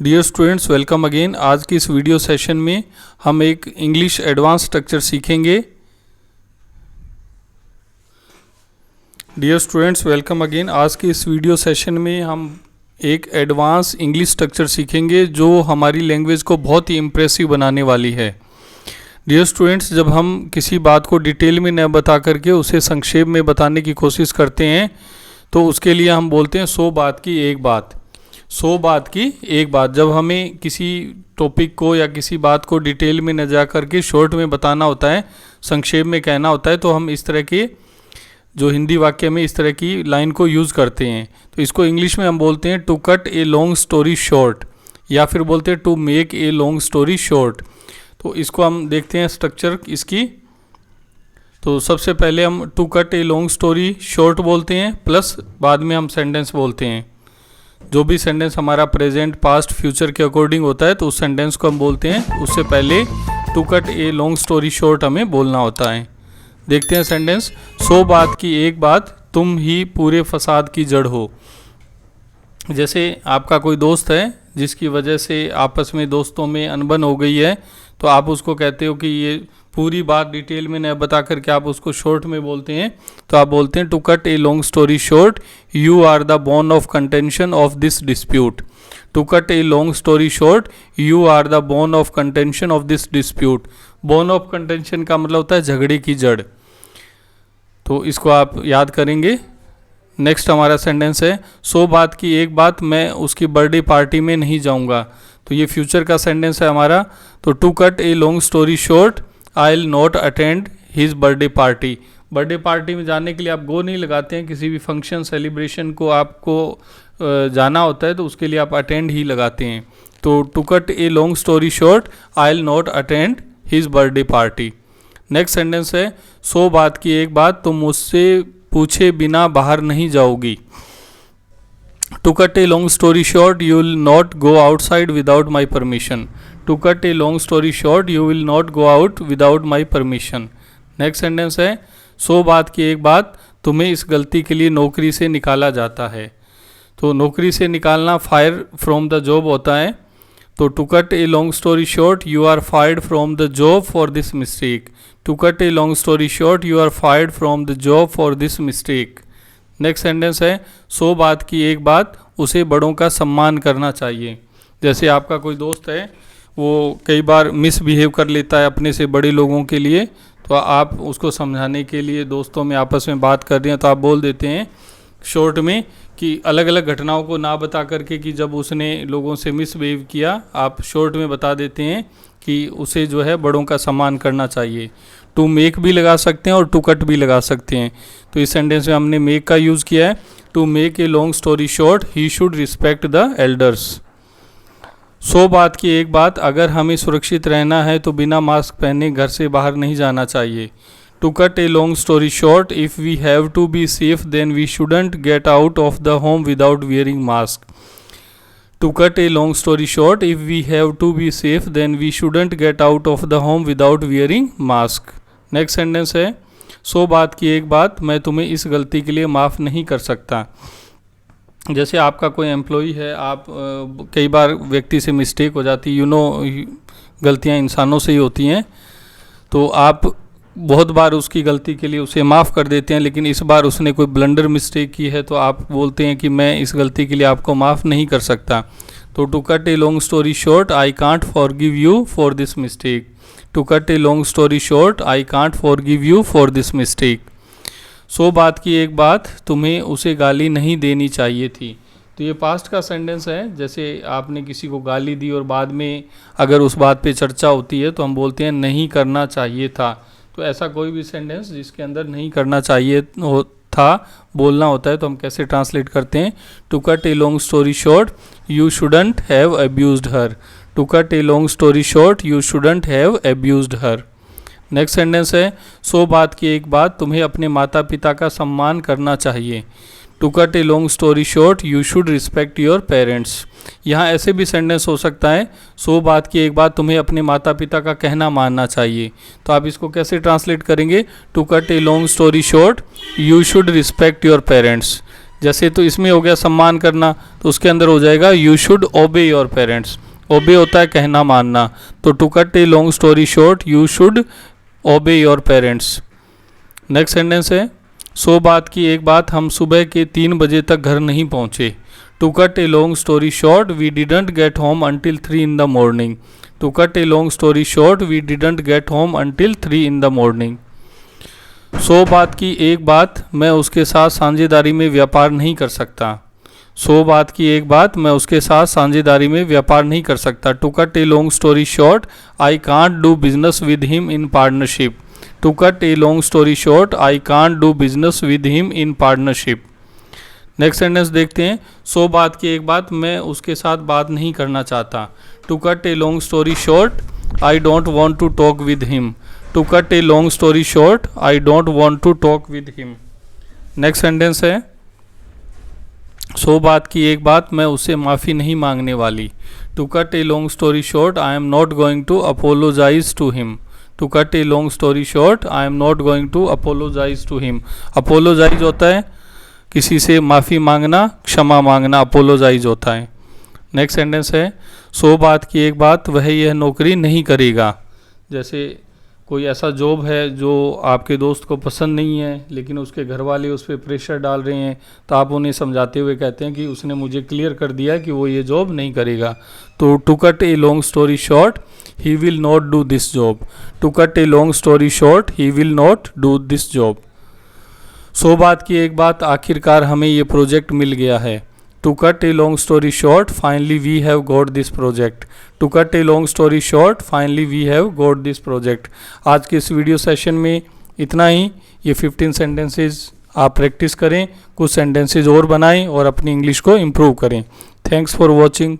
Dear students, welcome again. आज की इस वीडियो सेशन में हम एक इंग्लिश एडवांस स्ट्रक्चर सीखेंगे। Dear students, welcome again. आज की इस वीडियो सेशन में हम एक एडवांस इंग्लिश स्ट्रक्चर सीखेंगे जो हमारी लैंग्वेज को बहुत ही इम्प्रेसिव बनाने वाली है। डियर स्टूडेंट्स, जब हम किसी बात को डिटेल में न बता करके उसे संक्षेप में बताने की कोशिश करते हैं तो उसके लिए हम बोलते हैं 100 बात की एक बात। 100 बात की एक बात। जब हमें किसी टॉपिक को या किसी बात को डिटेल में न जा करके शॉर्ट में बताना होता है, संक्षेप में कहना होता है, तो हम इस तरह के जो हिंदी वाक्य में इस तरह की लाइन को यूज़ करते हैं। तो इसको इंग्लिश में हम बोलते हैं to cut a long story short, या फिर बोलते हैं to make a long story short. तो इसको हम देखते हैं स्ट्रक्चर इसकी। तो सबसे पहले हम to cut a long story short बोलते हैं, प्लस बाद में हम सेंटेंस बोलते हैं। जो भी सेंटेंस हमारा प्रेजेंट, पास्ट, फ्यूचर के अकॉर्डिंग होता है तो उस सेंटेंस को हम बोलते हैं। उससे पहले to cut a long story short हमें बोलना होता है। देखते हैं सेंटेंस। 100 बात की एक बात, तुम ही पूरे फसाद की जड़ हो। जैसे आपका कोई दोस्त है जिसकी वजह से आपस में दोस्तों में अनबन हो गई है, तो आप उसको कहते हो कि ये पूरी बात डिटेल में न बता करके आप उसको शॉर्ट में बोलते हैं। तो आप बोलते हैं to cut a long story short, you are the bone of contention of this dispute. To cut a long story short, you are the bone of contention of this dispute. Bone of contention का मतलब होता है झगड़े की जड़। तो इसको आप याद करेंगे। नेक्स्ट हमारा सेंटेंस है 100 बात की एक बात, मैं उसकी बर्थडे पार्टी में नहीं जाऊंगा। तो ये फ्यूचर का सेंटेंस है हमारा। तो to cut a long story short, I will not attend his birthday party. Birthday party में जाने के लिए आप गो नहीं लगाते हैं। किसी भी फंक्शन, सेलिब्रेशन को आपको जाना होता है तो उसके लिए आप अटेंड ही लगाते हैं। तो to cut a long story short, I will not attend his birthday party. Next sentence है 100 बात की एक बात, तुम मुझसे पूछे बिना बाहर नहीं जाओगी। To cut a long story short, you will not go outside without my permission. To cut a long story short, you will not go out without my permission. Next sentence है 100 बात की एक बात, तुम्हें इस गलती के लिए नौकरी से निकाला जाता है। तो नौकरी से निकालना फायर फ्रॉम द जॉब होता है। तो to cut a long story short, you are fired from the job for this mistake. To cut a long story short, you are fired from the job for this mistake. Next sentence है 100 बात की एक बात, उसे बड़ों का सम्मान करना चाहिए। जैसे आपका कोई दोस्त है, वो कई बार मिसबिहेव कर लेता है अपने से बड़े लोगों के लिए, तो आप उसको समझाने के लिए दोस्तों में आपस में बात कर रहे हैं तो आप बोल देते हैं शॉर्ट में कि अलग अलग घटनाओं को ना बता करके कि जब उसने लोगों से मिसबिहेव किया, आप शॉर्ट में बता देते हैं कि उसे जो है बड़ों का सम्मान करना चाहिए। टू मेक भी लगा सकते हैं और टू कट भी लगा सकते हैं। तो इस सेंटेंस में हमने मेक का यूज़ किया है। To make a long story short, he should respect the elders. 100 बात की एक बात, अगर हमें सुरक्षित रहना है तो बिना मास्क पहने घर से बाहर नहीं जाना चाहिए। To cut a long story short, if we have to be safe then we shouldn't get out of the home without wearing mask. To cut a long story short, if we have to be safe then we shouldn't get out of the home without wearing mask. Next sentence है 100 बात की एक बात, मैं तुम्हें इस गलती के लिए माफ़ नहीं कर सकता। जैसे आपका कोई एम्प्लॉई है, आप कई बार व्यक्ति से मिस्टेक हो जाती है, गलतियां इंसानों से ही होती हैं, तो आप बहुत बार उसकी गलती के लिए उसे माफ़ कर देते हैं, लेकिन इस बार उसने कोई ब्लंडर मिस्टेक की है तो आप बोलते हैं कि मैं इस गलती के लिए आपको माफ़ नहीं कर सकता। तो to cut a long story short, I can't forgive you for this mistake. To cut a long story short, I can't forgive you for this mistake. 100 बात की एक बात, तुम्हें उसे गाली नहीं देनी चाहिए थी। तो ये पास्ट का सेंटेंस है। जैसे आपने किसी को गाली दी और बाद में अगर उस बात पे चर्चा होती है तो हम बोलते हैं नहीं करना चाहिए था। तो ऐसा कोई भी सेंटेंस जिसके अंदर नहीं करना चाहिए था बोलना होता है तो हम कैसे ट्रांसलेट करते हैं? To cut a long story short, you shouldn't have abused her. To cut a long story short, you shouldn't have abused her. Next sentence है 100 बात की एक बात, तुम्हें अपने माता पिता का सम्मान करना चाहिए। To cut a long story short, you should respect your parents. यहाँ ऐसे भी सेंटेंस हो सकता है 100 बात की एक बात, तुम्हें अपने माता पिता का कहना मानना चाहिए। तो आप इसको कैसे ट्रांसलेट करेंगे? To cut a long story short, you should respect your parents. जैसे तो इसमें हो गया सम्मान करना, तो उसके अंदर हो जाएगा you should obey your parents. Obey होता है कहना मानना, तो to cut a long story short you should obey your parents. Next sentence है, सो बात की एक बात, हम सुबह के 3 बजे तक घर नहीं पहुंचे। To cut a long story short we didn't get home until 3 in the morning। To cut a long story short we didn't get home until 3 in the morning। सो बात की एक बात, मैं उसके साथ साझेदारी में व्यापार नहीं कर सकता। सो बात की एक बात, मैं उसके साथ साझेदारी में व्यापार नहीं कर सकता। To cut a long story short I can't do business with him in partnership. To cut a long story short I can't do business with him in partnership. Next sentence देखते हैं, सो बात की एक बात, मैं उसके साथ बात नहीं करना चाहता। To cut a long story short I don't want to talk with him. To cut a long story short I don't want to talk with him. Next sentence है, सो बात की एक बात, मैं उससे माफ़ी नहीं मांगने वाली। To cut a long story short I am not going to apologise to him. To cut a long story short I am not going to apologise to him. Apologise होता है किसी से माफ़ी मांगना, क्षमा मांगना, अपोलोजाइज होता है। नेक्स्ट सेंटेंस है, सो बात की एक बात, वह यह नौकरी नहीं करेगा। जैसे कोई ऐसा जॉब है जो आपके दोस्त को पसंद नहीं है, लेकिन उसके घर वाले उस पर प्रेशर डाल रहे हैं, तो आप उन्हें समझाते हुए कहते हैं कि उसने मुझे क्लियर कर दिया कि वो ये जॉब नहीं करेगा। तो to cut a long story short he will not do this job. To cut a long story short he will not do this job. So बात की एक बात, आखिरकार हमें ये प्रोजेक्ट मिल गया है। To cut a long story short finally we have got this project. To cut a long story short finally we have got this project. आज के इस वीडियो सेशन में इतना ही। ये 15 सेंटेंसेस आप प्रैक्टिस करें, कुछ सेंटेंसेस और बनाएं और अपनी इंग्लिश को इम्प्रूव करें। Thanks for watching.